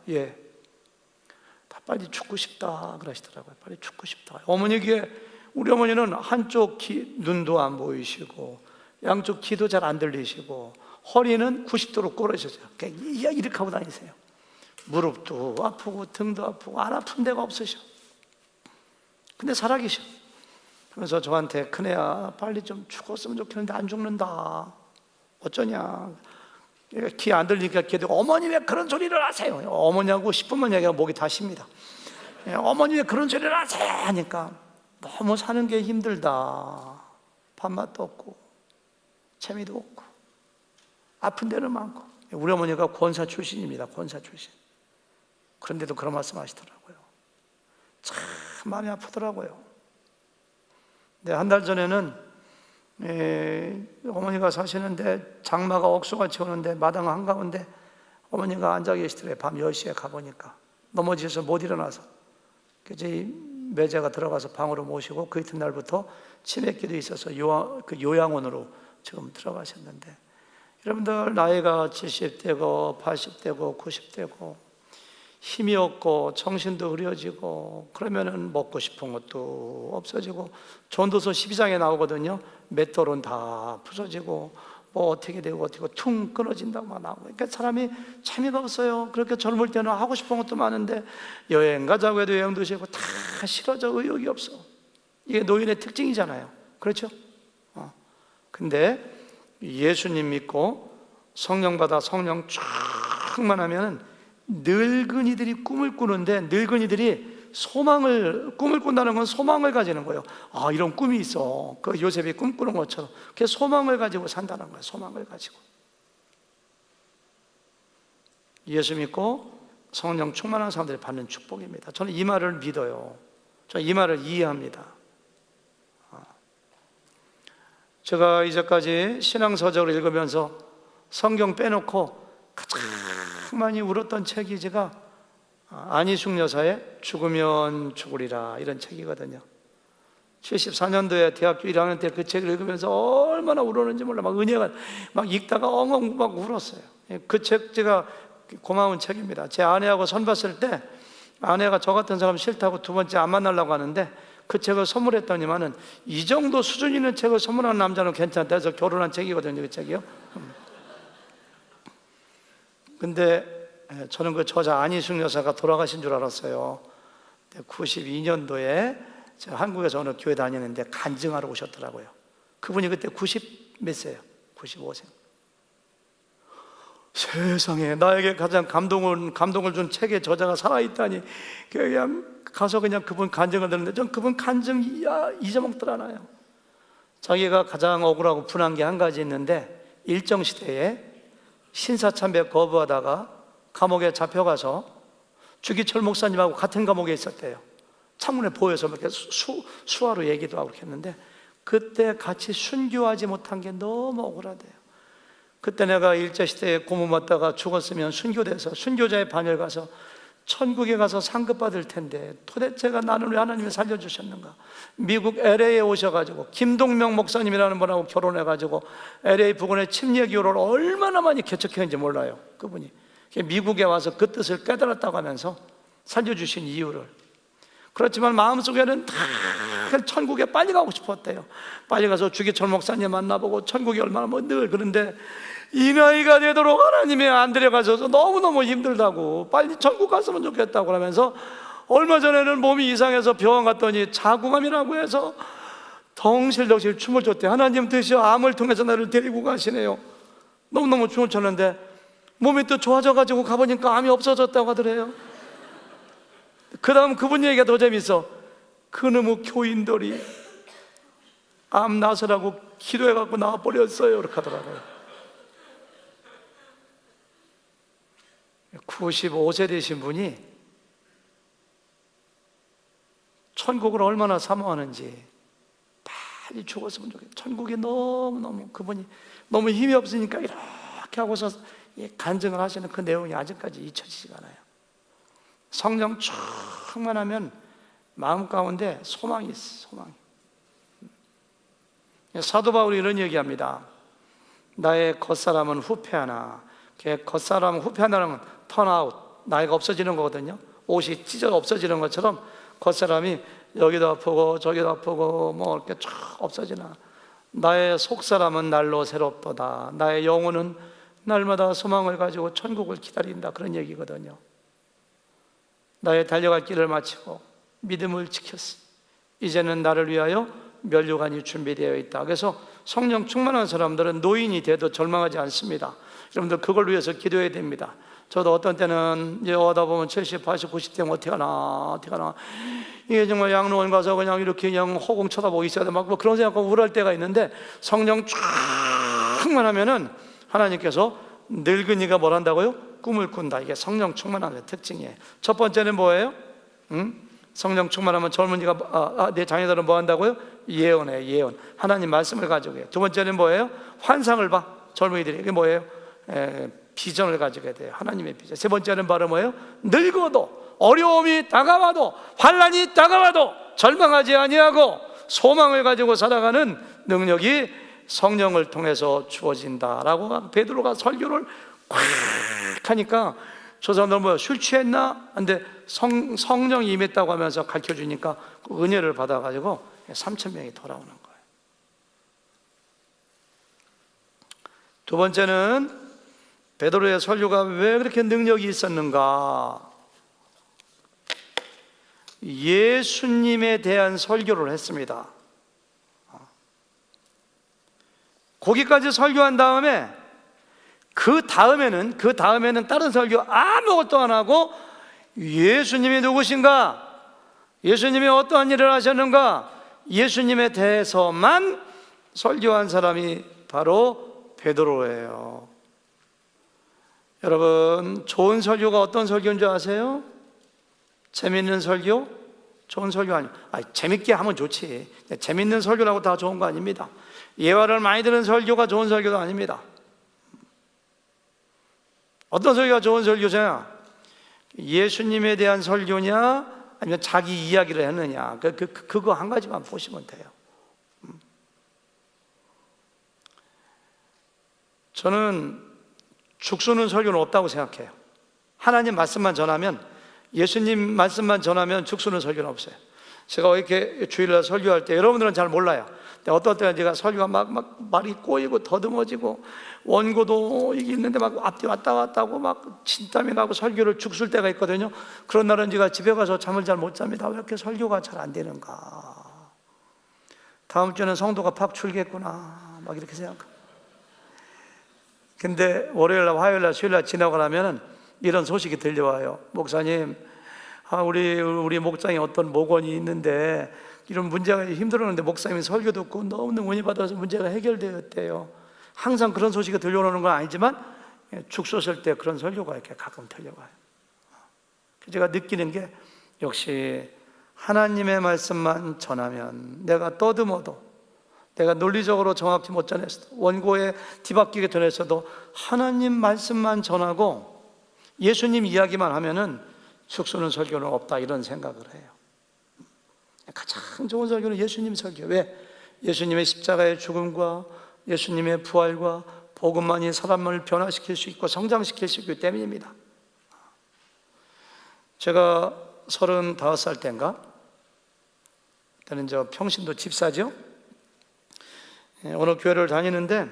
다 빨리 죽고 싶다 그러시더라고요. 빨리 죽고 싶다. 어머니에게, 우리 어머니는 한쪽 눈도 안 보이시고 양쪽 귀도 잘 안 들리시고 허리는 90도로 꼬라지셨어요. 이렇게 하고 다니세요. 무릎도 아프고 등도 아프고 안 아픈 데가 없으셔. 근데 살아계셔. 그래서 저한테, 큰애야 빨리 좀 죽었으면 좋겠는데 안 죽는다, 어쩌냐. 귀 안 들리니까 걔도, 어머니 왜 그런 소리를 하세요? 어머니하고 10분만 얘기하면 목이 다 쉽니다. 어머니 왜 그런 소리를 하세요? 하니까 너무 사는 게 힘들다. 밥맛도 없고 재미도 없고 아픈 데는 많고. 우리 어머니가 권사 출신입니다. 권사 출신. 그런데도 그런 말씀 하시더라고요. 참 마음이 아프더라고요. 근데 한 달 전에는 어머니가 사시는데 장마가 억수같이 오는데 마당 한가운데 어머니가 앉아 계시더래요. 밤 10시에 가보니까 넘어지셔서 못 일어나서. 그래서 매제가 들어가서 방으로 모시고 그 이튿날부터 치매기도 있어서 요양원으로 지금 들어가셨는데, 여러분들 나이가 70대고 80대고 90대고 힘이 없고 정신도 흐려지고 그러면은 먹고 싶은 것도 없어지고, 전도서 12장에 나오거든요. 맷돌은 다 부서지고 뭐 어떻게 되고 퉁 끊어진다고 막 나오고. 그러니까 사람이 재미가 없어요. 그렇게 젊을 때는 하고 싶은 것도 많은데 여행 가자고 해도 여행도 싫고 다 싫어져. 의욕이 없어. 이게 노인의 특징이잖아요. 그렇죠? 근데 예수님 믿고 성령 받아 성령 충만하면 늙은이들이 꿈을 꾸는데, 늙은이들이 꿈을 꾼다는 건 소망을 가지는 거예요. 아, 이런 꿈이 있어. 그 요셉이 꿈꾸는 것처럼 그 소망을 가지고 산다는 거예요. 소망을 가지고. 예수 믿고 성령 충만한 사람들이 받는 축복입니다. 저는 이 말을 믿어요. 저는 이 말을 이해합니다. 제가 이제까지 신앙서적을 읽으면서 성경 빼놓고 가장 많이 울었던 책이 제가 안희숙 여사의 죽으면 죽으리라, 이런 책이거든요. 74년도에 대학교 1학년 때 그 책을 읽으면서 얼마나 울었는지 몰라. 막 은혜가 막 읽다가 엉엉 막 울었어요. 그 책 제가 고마운 책입니다. 제 아내하고 선 봤을 때 아내가 저 같은 사람 싫다고 두 번째 안 만나려고 하는데 그 책을 선물했더니만은 이 정도 수준 있는 책을 선물하는 남자는 괜찮다 해서 결혼한 책이거든요. 그 책이요. 근데 저는 그 저자 안희숙 여사가 돌아가신 줄 알았어요. 92년도에 제가 한국에서 어느 교회 다니는데 간증하러 오셨더라고요. 그분이 그때 90 몇 세예요. 95세. 세상에, 나에게 가장 감동을 준 책의 저자가 살아있다니. 그냥 가서 그냥 그분 간증을 듣는데 전 그분 간증 잊어먹질 않아요. 자기가 가장 억울하고 분한 게 한 가지 있는데, 일정시대에 신사참배 거부하다가 감옥에 잡혀가서 주기철 목사님하고 같은 감옥에 있었대요. 창문에 보여서 이렇게 수화로 얘기도 하고 그렇게 했는데, 그때 같이 순교하지 못한 게 너무 억울하대요. 그때 내가 일제시대에 고문 맞다가 죽었으면 순교돼서 순교자의 반열 가서 천국에 가서 상급 받을 텐데 도대체가 나는 왜 하나님이 살려주셨는가. 미국 LA에 오셔가지고 김동명 목사님이라는 분하고 결혼해가지고 LA 부근의 침례교를 얼마나 많이 개척했는지 몰라요. 그분이 미국에 와서 그 뜻을 깨달았다고 하면서 살려주신 이유를. 그렇지만 마음속에는 다 천국에 빨리 가고 싶었대요. 빨리 가서 주기철 목사님 만나보고 천국이 얼마나 늘. 그런데 이 나이가 되도록 하나님이 안 데려가셔서 너무너무 힘들다고, 빨리 천국 갔으면 좋겠다고 하면서 얼마 전에는 몸이 이상해서 병원 갔더니 자궁암이라고 해서 덩실덩실 춤을 췄대. 하나님 드시어 암을 통해서 나를 데리고 가시네요. 너무너무 춤을 췄는데 몸이 또 좋아져가지고 가보니까 암이 없어졌다고 하더래요. 그 다음 그분 얘기가 더 재밌어. 그놈의 교인들이 암 나서라고 기도해갖고 나와버렸어요. 그렇게 하더라고요. 95세 되신 분이 천국을 얼마나 사모하는지, 빨리 죽었으면 좋겠어요. 천국이 너무너무, 그분이 너무 힘이 없으니까 이렇게 하고서 간증을 하시는 그 내용이 아직까지 잊혀지지가 않아요. 성령 충만하면 마음 가운데 소망이 있어. 소망이. 사도 바울이 이런 얘기합니다. 나의 겉사람은 후패하나. 겉사람 후패하나는 건 턴아웃, 나이가 없어지는 거거든요. 옷이 찢어 없어지는 것처럼 겉사람이 여기도 아프고 저기도 아프고 뭐 이렇게 쫙 없어지나. 나의 속사람은 날로 새롭도다. 나의 영혼은 날마다 소망을 가지고 천국을 기다린다. 그런 얘기거든요. 나의 달려갈 길을 마치고 믿음을 지켰으니 이제는 나를 위하여 면류관이 준비되어 있다. 그래서 성령 충만한 사람들은 노인이 돼도 절망하지 않습니다. 여러분들 그걸 위해서 기도해야 됩니다. 저도 어떤 때는 이제 오다 보면 70, 80, 90대면 어떻게 하나 이게 정말 양로원 가서 그냥 이렇게 그냥 허공 쳐다보고 있어야 돼. 막 뭐 그런 생각하고 우울할 때가 있는데, 성령 충만하면은 하나님께서 늙은이가 뭘 한다고요? 꿈을 꾼다. 이게 성령 충만함의 특징이에요. 첫 번째는 뭐예요? 성령 충만하면 젊은이가 내 자녀들은 뭐 한다고요? 예언해요. 예언. 하나님 말씀을 가지고 해요. 두 번째는 뭐예요? 환상을 봐. 젊은이들이. 이게 뭐예요? 비전을 가지게 돼요. 하나님의 비전. 세 번째는 바로 뭐예요? 늙어도, 어려움이 다가와도, 환난이 다가와도 절망하지 아니하고 소망을 가지고 살아가는 능력이 성령을 통해서 주어진다라고 베드로가 설교를 콱 하니까 저 사람들 뭐야, 술 취했나? 근데 성령이 임했다고 하면서 가르쳐주니까 그 은혜를 받아가지고 3,000명이 돌아오는 거예요. 두 번째는 베드로의 설교가 왜 그렇게 능력이 있었는가? 예수님에 대한 설교를 했습니다. 거기까지 설교한 다음에 그 다음에는 다른 설교 아무것도 안 하고 예수님이 누구신가? 예수님이 어떠한 일을 하셨는가? 예수님에 대해서만 설교한 사람이 바로 베드로예요. 여러분, 좋은 설교가 어떤 설교인 줄 아세요? 재밌는 설교? 좋은 설교 아니에요. 재밌게 하면 좋지. 재밌는 설교라고 다 좋은 거 아닙니다. 예화를 많이 들은 설교가 좋은 설교도 아닙니다. 어떤 설교가 좋은 설교냐? 예수님에 대한 설교냐? 아니면 자기 이야기를 했느냐? 그거 한 가지만 보시면 돼요. 저는 죽쓰는 설교는 없다고 생각해요. 하나님 말씀만 전하면, 예수님 말씀만 전하면 죽쓰는 설교는 없어요. 제가 이렇게 주일날 설교할 때 여러분들은 잘 몰라요. 근데 어떤 때는 제가 설교가 막 말이 꼬이고 더듬어지고 원고도 이게 있는데 막 앞뒤 왔다 갔다 하고 막 진땀이 나고 설교를 죽쓸 때가 있거든요. 그런 날은 제가 집에 가서 잠을 잘 못 잡니다. 왜 이렇게 설교가 잘 안 되는가? 다음 주에는 성도가 팍 줄겠구나 막 이렇게 생각합니다. 근데 월요일날, 화요일날, 수요일날 지나고 나면은 이런 소식이 들려와요. 목사님, 우리 목장에 어떤 목원이 있는데 이런 문제가 힘들었는데 목사님이 설교 듣고 너무 은혜 받아서 문제가 해결되었대요. 항상 그런 소식이 들려오는 건 아니지만 죽 쏘실 때 그런 설교가 이렇게 가끔 들려와요. 제가 느끼는 게 역시 하나님의 말씀만 전하면, 내가 떠듬어도, 내가 논리적으로 정확히 못 전했어도, 원고에 뒤바뀌게 전했어도 하나님 말씀만 전하고 예수님 이야기만 하면은 죽쓰는 설교는 없다, 이런 생각을 해요. 가장 좋은 설교는 예수님 설교. 왜? 예수님의 십자가의 죽음과 예수님의 부활과 복음만이 사람을 변화시킬 수 있고 성장시킬 수 있기 때문입니다. 제가 35살 때인가? 그때는 저 평신도 집사죠. 어느 교회를 다니는데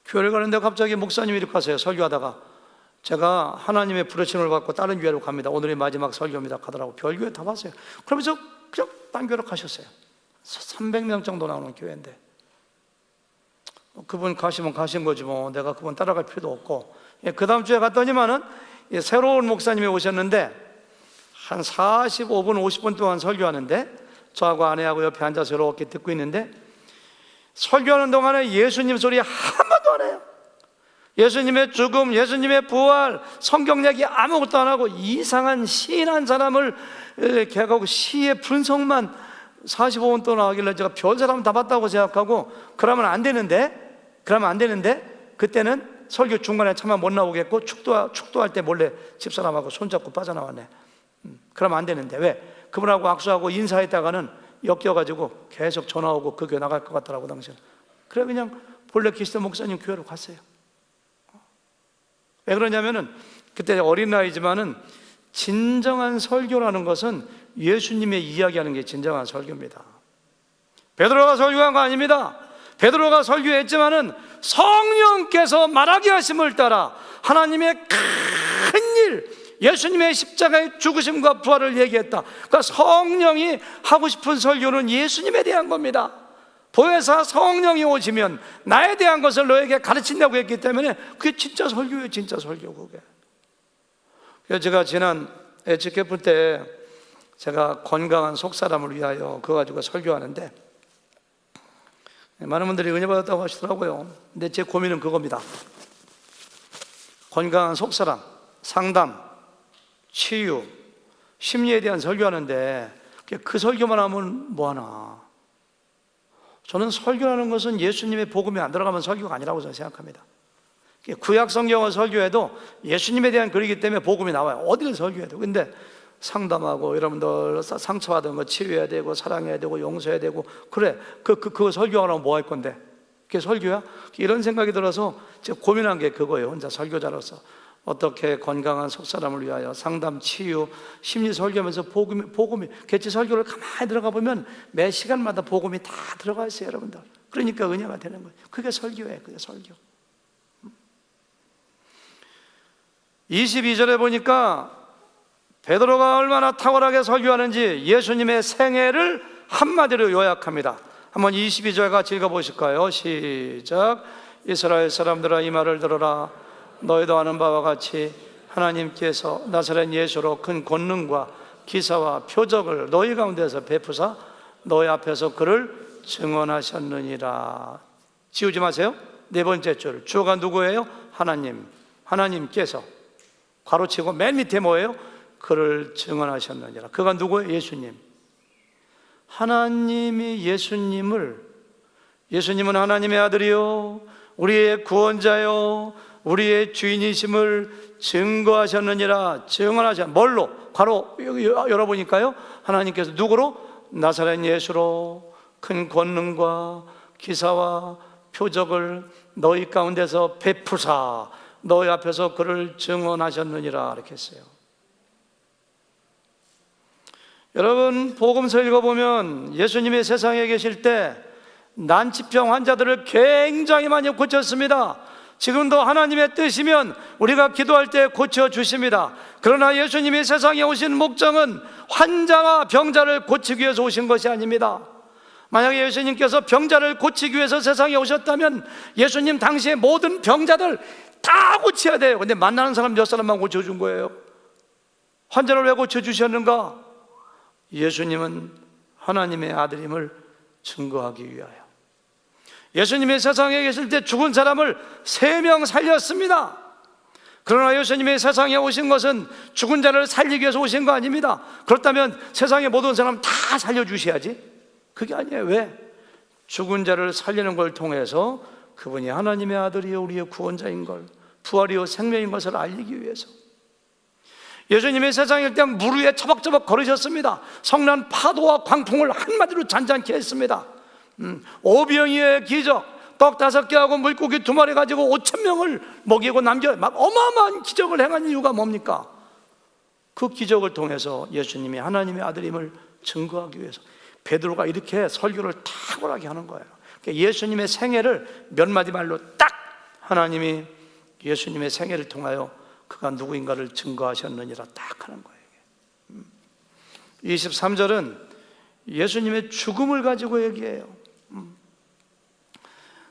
교회를 가는데 갑자기 목사님이 이렇게 하세요. 설교하다가 제가 하나님의 부르심을 받고 다른 교회로 갑니다. 오늘이 마지막 설교입니다. 가더라고. 별교회 다 봤어요. 그러면서 그냥 딴 교회로 가셨어요. 300명 정도 나오는 교회인데 그분 가시면 가신 거지 뭐 내가 그분 따라갈 필요도 없고. 그 다음 주에 갔더니만은 새로운 목사님이 오셨는데 한 45분 50분 동안 설교하는데 저하고 아내하고 옆에 앉아서 이렇게 듣고 있는데 설교하는 동안에 예수님 소리 한마디도 안 해요. 예수님의 죽음, 예수님의 부활, 성경 얘기 아무것도 안 하고 이상한 시인한 사람을 개가고 시의 분석만 45분 동안 하길래 제가 별 사람 다 봤다고 생각하고 그러면 안 되는데 그때는 설교 중간에 차마 못 나오겠고 축도할 때 몰래 집사람하고 손잡고 빠져나왔네. 그러면 안 되는데 왜? 그분하고 악수하고 인사했다가는 엮여가지고 계속 전화 오고 그 교회 나갈 것 같더라고 당시는. 그래 그냥 본래 그리스도 목사님 교회로 갔어요. 왜 그러냐면은 그때 어린 나이지만은 진정한 설교라는 것은 예수님의 이야기하는 게 진정한 설교입니다. 베드로가 설교한 거 아닙니다. 베드로가 설교했지만은 성령께서 말하게 하심을 따라 하나님의 큰 일, 예수님의 십자가의 죽으심과 부활을 얘기했다. 그러니까 성령이 하고 싶은 설교는 예수님에 대한 겁니다. 보혜사 성령이 오시면 나에 대한 것을 너에게 가르친다고 했기 때문에 그게 진짜 설교예요. 진짜 설교 그게. 그래서 제가 지난 HKF 때 제가 건강한 속사람을 위하여 그거 가지고 설교하는데 많은 분들이 은혜 받았다고 하시더라고요. 근데 제 고민은 그겁니다. 건강한 속사람, 상담, 치유, 심리에 대한 설교하는데 그 설교만 하면 뭐하나. 저는 설교하는 것은 예수님의 복음이 안 들어가면 설교가 아니라고 저는 생각합니다. 구약 성경을 설교해도 예수님에 대한 글이기 때문에 복음이 나와요. 어디를 설교해도. 근데 상담하고 여러분들 상처받은 거 치료해야 되고 사랑해야 되고 용서해야 되고 그래 그거 설교하라면 뭐 할 건데 그게 설교야? 이런 생각이 들어서 제가 고민한 게 그거예요. 혼자 설교자로서 어떻게 건강한 속사람을 위하여 상담, 치유, 심리 설교하면서 복음이 개체 설교를 가만히 들어가 보면 매 시간마다 복음이 다 들어가 있어요, 여러분들. 그러니까 은혜가 되는 거예요. 그게 설교예요, 그게 설교. 22절에 보니까 베드로가 얼마나 탁월하게 설교하는지 예수님의 생애를 한마디로 요약합니다. 한번 22절 같이 읽어보실까요? 시작. 이스라엘 사람들아 이 말을 들어라. 너희도 아는 바와 같이 하나님께서 나사렛 예수로 큰 권능과 기사와 표적을 너희 가운데서 베푸사 너희 앞에서 그를 증언하셨느니라. 지우지 마세요. 네 번째 줄, 주어가 누구예요? 하나님. 하나님께서 괄호치고 맨 밑에 뭐예요? 그를 증언하셨느니라. 그가 누구예요? 예수님. 하나님이 예수님은 하나님의 아들이요 우리의 구원자요 우리의 주인이심을 증거하셨느니라. 증언하셨. 뭘로? 괄호 열어보니까요, 하나님께서 누구로? 나사렛 예수로 큰 권능과 기사와 표적을 너희 가운데서 베푸사 너희 앞에서 그를 증언하셨느니라. 이렇게 했어요. 여러분, 복음서 읽어보면 예수님이 세상에 계실 때 난치병 환자들을 굉장히 많이 고쳤습니다. 지금도 하나님의 뜻이면 우리가 기도할 때 고쳐주십니다. 그러나 예수님이 세상에 오신 목적은 환자와 병자를 고치기 위해서 오신 것이 아닙니다. 만약에 예수님께서 병자를 고치기 위해서 세상에 오셨다면 예수님 당시에 모든 병자들 다 고쳐야 돼요. 근데 만나는 사람 몇 사람만 고쳐준 거예요. 환자를 왜 고쳐주셨는가? 예수님은 하나님의 아들임을 증거하기 위하여. 예수님이 세상에 계실 때 죽은 사람을 3명 살렸습니다. 그러나 예수님이 세상에 오신 것은 죽은 자를 살리기 위해서 오신 거 아닙니다. 그렇다면 세상의 모든 사람 다 살려주셔야지. 그게 아니에요. 왜? 죽은 자를 살리는 걸 통해서 그분이 하나님의 아들이요 우리의 구원자인 걸, 부활이요 생명인 것을 알리기 위해서. 예수님이 세상일 때 물 위에 처벅처벅 걸으셨습니다. 성난 파도와 광풍을 한마디로 잔잔케 했습니다. 오병이의 기적, 떡 5개하고 물고기 2마리 가지고 5,000명을 먹이고 남겨 막 어마어마한 기적을 행한 이유가 뭡니까? 그 기적을 통해서 예수님이 하나님의 아들임을 증거하기 위해서 베드로가 이렇게 설교를 탁월하게 하는 거예요. 그러니까 예수님의 생애를 몇 마디 말로 딱 하나님이 예수님의 생애를 통하여 그가 누구인가를 증거하셨느니라 딱 하는 거예요. 23절은 예수님의 죽음을 가지고 얘기해요.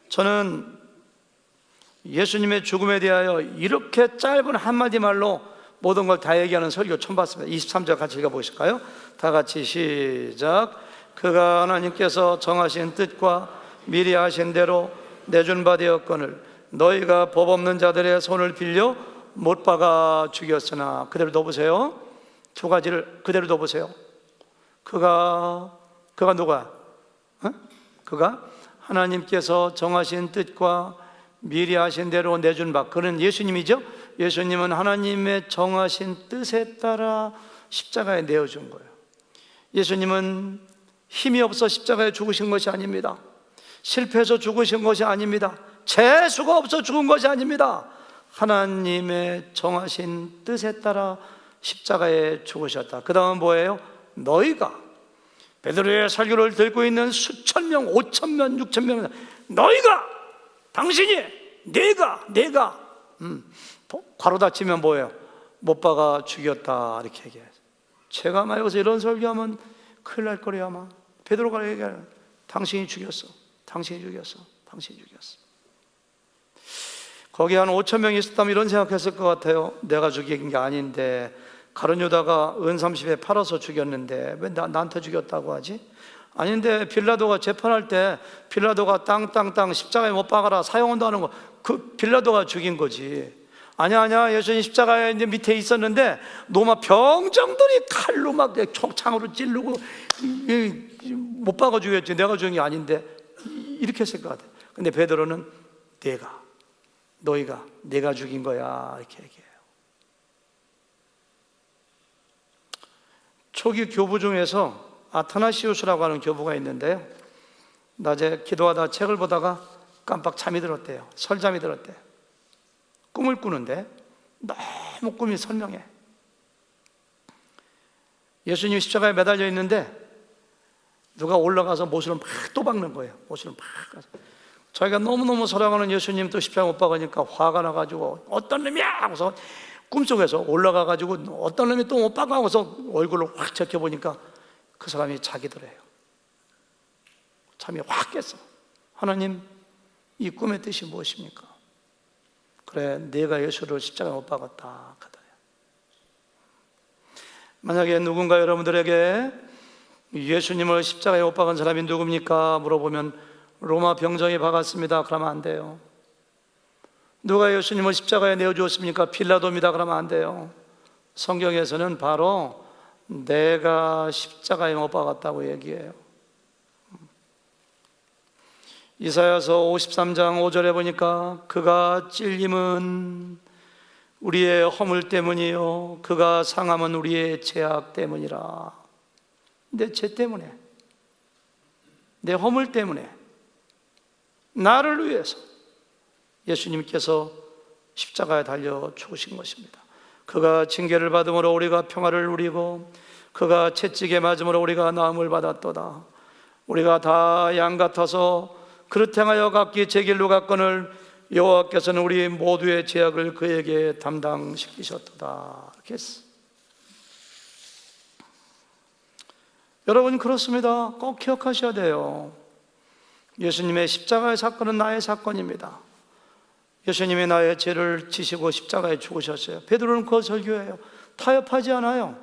저는 예수님의 죽음에 대하여 이렇게 짧은 한마디 말로 모든 걸 다 얘기하는 설교 처음 봤습니다. 23절 같이 읽어보실까요? 다 같이 시작. 그가 하나님께서 정하신 뜻과 미리 하신 대로 내준 바 되었거늘 너희가 법 없는 자들의 손을 빌려 못 박아 죽였으나. 그대로 넣어보세요. 2가지를 그대로 넣어보세요. 그가 누가? 그가 하나님께서 정하신 뜻과 미리 하신 대로 내준 바. 그는 예수님이죠. 예수님은 하나님의 정하신 뜻에 따라 십자가에 내어준 거예요. 예수님은 힘이 없어 십자가에 죽으신 것이 아닙니다. 실패해서 죽으신 것이 아닙니다. 재수가 없어 죽은 것이 아닙니다. 하나님의 정하신 뜻에 따라 십자가에 죽으셨다. 그 다음은 뭐예요? 너희가, 베드로의 설교를 듣고 있는 수천 명, 5,000명, 6,000명, 너희가, 당신이, 내가 괄호 닫히면 뭐예요? 못 박아 죽였다 이렇게 얘기해요. 제가 만약 여기서 이런 설교하면 큰일 날 거래요. 아마 베드로가 얘기해요. 당신이 죽였어. 거기 한 5,000명이 있었다면 이런 생각했을 것 같아요. 내가 죽인 게 아닌데 가룟 유다가 은 30에 팔아서 죽였는데 왜 나한테 죽였다고 하지? 아닌데 빌라도가 재판할 때 빌라도가 땅 십자가에 못 박아라 사형한다는 거, 그 빌라도가 죽인 거지. 아니야 예수님 십자가에 이제 밑에 있었는데 로마 병정들이 칼로 막 총창으로 찌르고 못 박아 죽였지 내가 죽인 게 아닌데 이렇게 했을 것 같아요. 근데 베드로는 너희가 내가 죽인 거야 이렇게 얘기해요. 초기 교부 중에서 아타나시우스라고 하는 교부가 있는데요, 낮에 기도하다 책을 보다가 깜빡 잠이 들었대요. 설잠이 들었대요. 꿈을 꾸는데 너무 꿈이 선명해. 예수님이 십자가에 매달려 있는데 누가 올라가서 못을 막 또박는 거예요. 못을 막. 자기가 너무너무 사랑하는 예수님 또 십자가 못 박으니까 화가 나가지고 어떤 놈이야 하고서 꿈속에서 올라가가지고 어떤 놈이 또 못 박아 하고서 얼굴을 확 제껴보니까 그 사람이 자기더래요. 잠이 확 깼어. 하나님, 이 꿈의 뜻이 무엇입니까? 그래, 내가 예수를 십자가에 못 박았다 하더래요. 만약에 누군가 여러분들에게 예수님을 십자가에 못 박은 사람이 누굽니까? 물어보면 로마 병정이 박았습니다 그러면 안 돼요. 누가 예수님을 십자가에 내어주었습니까? 빌라도입니다 그러면 안 돼요. 성경에서는 바로 내가 십자가에 못 박았다고 얘기해요. 이사야서 53장 5절에 보니까 그가 찔림은 우리의 허물 때문이요 그가 상함은 우리의 죄악 때문이라. 내 죄 때문에, 내 허물 때문에, 나를 위해서 예수님께서 십자가에 달려 죽으신 것입니다. 그가 징계를 받음으로 우리가 평화를 누리고 그가 채찍에 맞음으로 우리가 나음을 받았도다. 우리가 다 양 같아서 그릇 행하여 각기 제 길로 갔거늘 여호와께서는 우리 모두의 죄악을 그에게 담당시키셨도다. 이렇게 했어. 여러분, 그렇습니다. 꼭 기억하셔야 돼요. 예수님의 십자가의 사건은 나의 사건입니다. 예수님이 나의 죄를 지시고 십자가에 죽으셨어요. 베드로는 그걸 설교해요. 타협하지 않아요.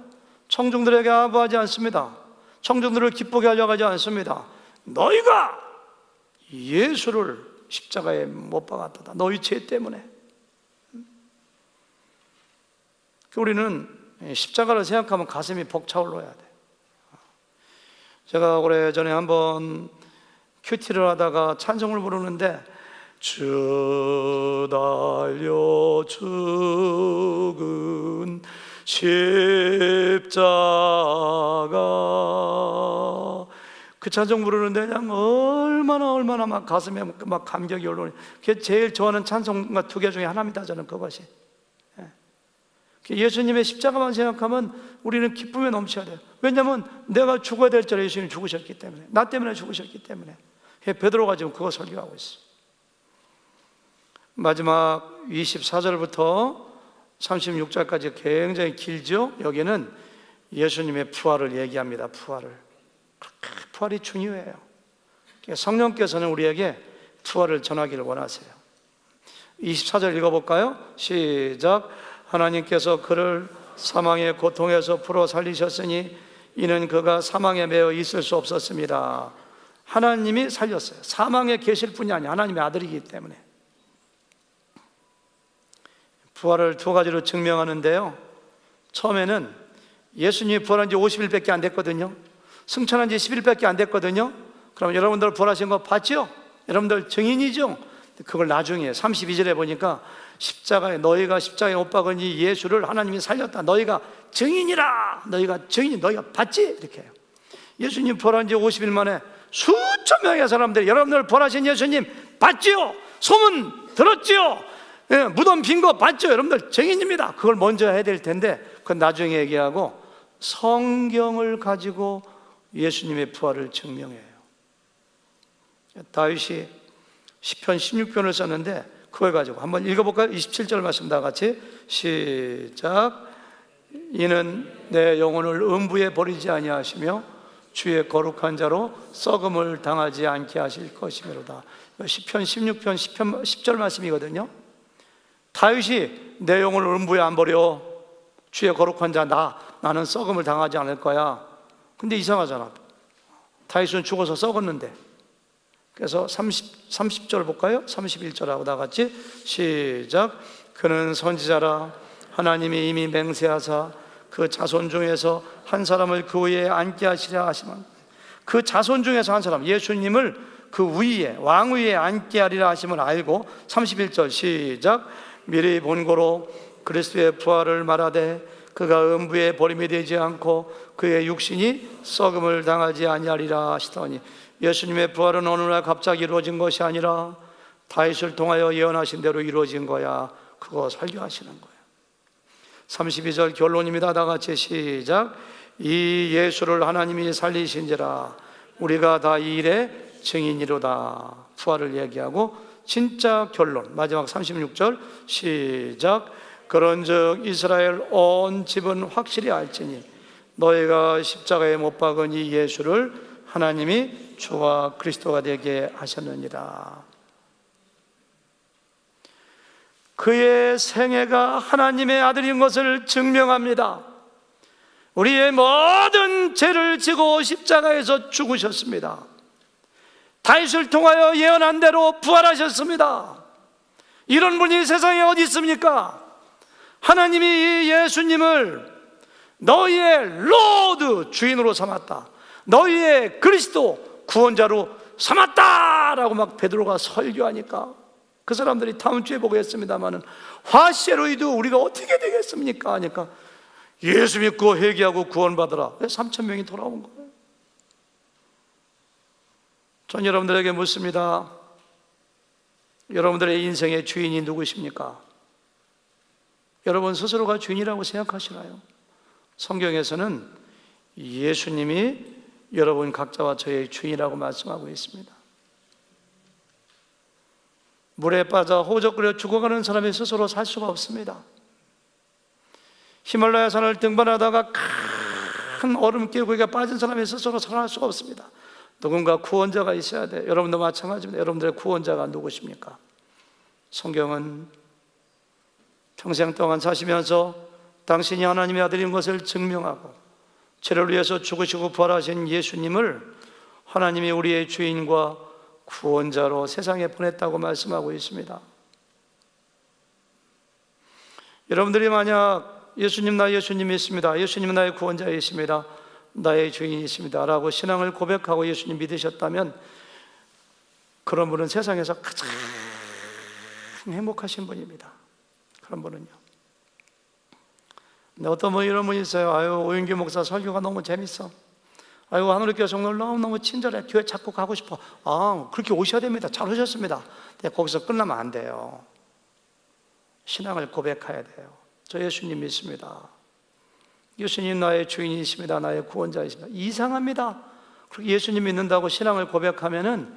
청중들에게 아부하지 않습니다. 청중들을 기쁘게 하려고 하지 않습니다. 너희가 예수를 십자가에 못 박았다. 너희 죄 때문에. 우리는 십자가를 생각하면 가슴이 벅차올라야 돼. 제가 오래전에 한번 큐티를 하다가 찬송을 부르는데 주 달려 죽은 십자가, 그 찬송 부르는데 그냥 얼마나 막 가슴에 막 감격이 올라오니, 그게 제일 좋아하는 찬송가 2개 중에 하나입니다. 저는 그것이. 예수님의 십자가만 생각하면 우리는 기쁨에 넘쳐야 돼요. 왜냐하면 내가 죽어야 될 자리에 예수님이 죽으셨기 때문에, 나 때문에 죽으셨기 때문에. 베드로가 지금 그거 설교하고 있어. 마지막 24절부터 36절까지 굉장히 길죠. 여기는 예수님의 부활을 얘기합니다. 부활이 중요해요. 성령께서는 우리에게 부활을 전하기를 원하세요. 24절 읽어볼까요? 시작. 하나님께서 그를 사망의 고통에서 풀어 살리셨으니 이는 그가 사망에 매여 있을 수 없었습니다. 하나님이 살렸어요. 사망에 계실 뿐이 아니라 하나님의 아들이기 때문에. 부활을 2가지로 증명하는데요, 처음에는 예수님이 부활한 지 50일밖에 안 됐거든요. 승천한 지 10일밖에 안 됐거든요. 그럼 여러분들 부활하신 거 봤죠? 여러분들 증인이죠? 그걸 나중에 32절에 보니까 십자가에, 너희가 십자가에 못 박은 이 예수를 하나님이 살렸다. 너희가 증인이라. 너희가 증인, 너희가 봤지? 이렇게 해요. 예수님 부활한 지 50일 만에 수천 명의 사람들이 여러분들 부활하신 예수님 봤지요? 소문 들었지요? 예, 무덤 빈 거 봤죠? 여러분들 증인입니다. 그걸 먼저 해야 될 텐데 그건 나중에 얘기하고 성경을 가지고 예수님의 부활을 증명해요. 다윗이 시편 16편을 썼는데 그걸 가지고 한번 읽어볼까요? 27절 말씀 다 같이 시작. 이는 내 영혼을 음부에 버리지 아니하시며 주의 거룩한 자로 썩음을 당하지 않게 하실 것이므로다. 시편 16편 10절 말씀이거든요. 다윗이 내 영혼을 음부에 안 버려, 주의 거룩한 자 나는 썩음을 당하지 않을 거야. 근데 이상하잖아. 다윗은 죽어서 썩었는데. 그래서 30절 볼까요? 31절하고 다 같이 시작. 그는 선지자라 하나님이 이미 맹세하사 그 자손 중에서 한 사람을 그 위에 앉게 하시려 하시면, 그 자손 중에서 한 사람, 예수님을 그 위에, 왕 위에 앉게 하리라 하심을 알고 31절 시작. 미리 본고로 그리스도의 부활을 말하되 그가 음부에 버림이 되지 않고 그의 육신이 썩음을 당하지 아니하리라 하시더니, 예수님의 부활은 어느 날 갑자기 이루어진 것이 아니라 다윗을 통하여 예언하신 대로 이루어진 거야. 그거 설교하시는 거예요. 32절 결론입니다. 다 같이 시작. 이 예수를 하나님이 살리신지라 우리가 다 이 일의 증인이로다. 부활을 얘기하고 진짜 결론 마지막 36절 시작. 그런즉 이스라엘 온 집은 확실히 알지니 너희가 십자가에 못 박은 이 예수를 하나님이 주와 그리스도가 되게 하셨느니라. 그의 생애가 하나님의 아들인 것을 증명합니다. 우리의 모든 죄를 지고 십자가에서 죽으셨습니다. 다윗을 통하여 예언한 대로 부활하셨습니다. 이런 분이 세상에 어디 있습니까? 하나님이 이 예수님을 너희의 로드 주인으로 삼았다, 너희의 그리스도 구원자로 삼았다라고 막 베드로가 설교하니까 그 사람들이 다음 주에 보겠습니다마는 화시에로이도 우리가 어떻게 되겠습니까? 하니까 예수 믿고 회개하고 구원받으라. 3,000명이 돌아온 거예요. 전 여러분들에게 묻습니다. 여러분들의 인생의 주인이 누구십니까? 여러분 스스로가 주인이라고 생각하시나요? 성경에서는 예수님이 여러분 각자와 저의 주인이라고 말씀하고 있습니다. 물에 빠져 호적거려 죽어가는 사람이 스스로 살 수가 없습니다. 히말라야 산을 등반하다가 큰 얼음 계곡에 빠진 사람이 스스로 살아날 수가 없습니다. 누군가 구원자가 있어야 돼요. 여러분도 마찬가지입니다. 여러분들의 구원자가 누구십니까? 성경은 평생 동안 사시면서 당신이 하나님의 아들인 것을 증명하고 죄를 위해서 죽으시고 부활하신 예수님을 하나님이 우리의 주인과 구원자로 세상에 보냈다고 말씀하고 있습니다. 여러분들이 만약 예수님, 나 예수님이 있습니다, 예수님은 나의 구원자이십니다, 나의 주인이십니다 라고 신앙을 고백하고 예수님 믿으셨다면 그런 분은 세상에서 가장 행복하신 분입니다. 그런 분은요. 근데 어떤 분 이런 분이 있어요. 아유, 오윤규 목사 설교가 너무 재밌어. 아유, 하늘교회 성도들 너무 친절해. 교회 자꾸 가고 싶어. 아, 그렇게 오셔야 됩니다. 잘 오셨습니다. 근데 거기서 끝나면 안 돼요. 신앙을 고백해야 돼요. 저 예수님 믿습니다. 예수님 나의 주인이십니다. 나의 구원자이십니다. 이상합니다. 그렇게 예수님 믿는다고 신앙을 고백하면은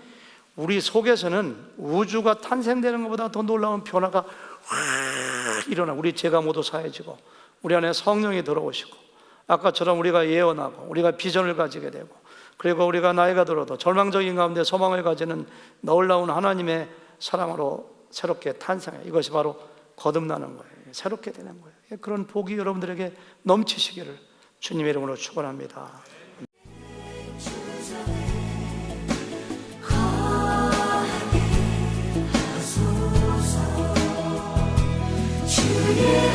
우리 속에서는 우주가 탄생되는 것보다 더 놀라운 변화가 확 일어나. 우리 죄가 모두 사해지고 우리 안에 성령이 들어오시고 아까처럼 우리가 예언하고 우리가 비전을 가지게 되고 그리고 우리가 나이가 들어도 절망적인 가운데 소망을 가지는 놀라운 하나님의 사랑으로 새롭게 탄생해. 이것이 바로 거듭나는 거예요. 새롭게 되는 거예요. 그런 복이 여러분들에게 넘치시기를 주님의 이름으로 축원합니다. 주의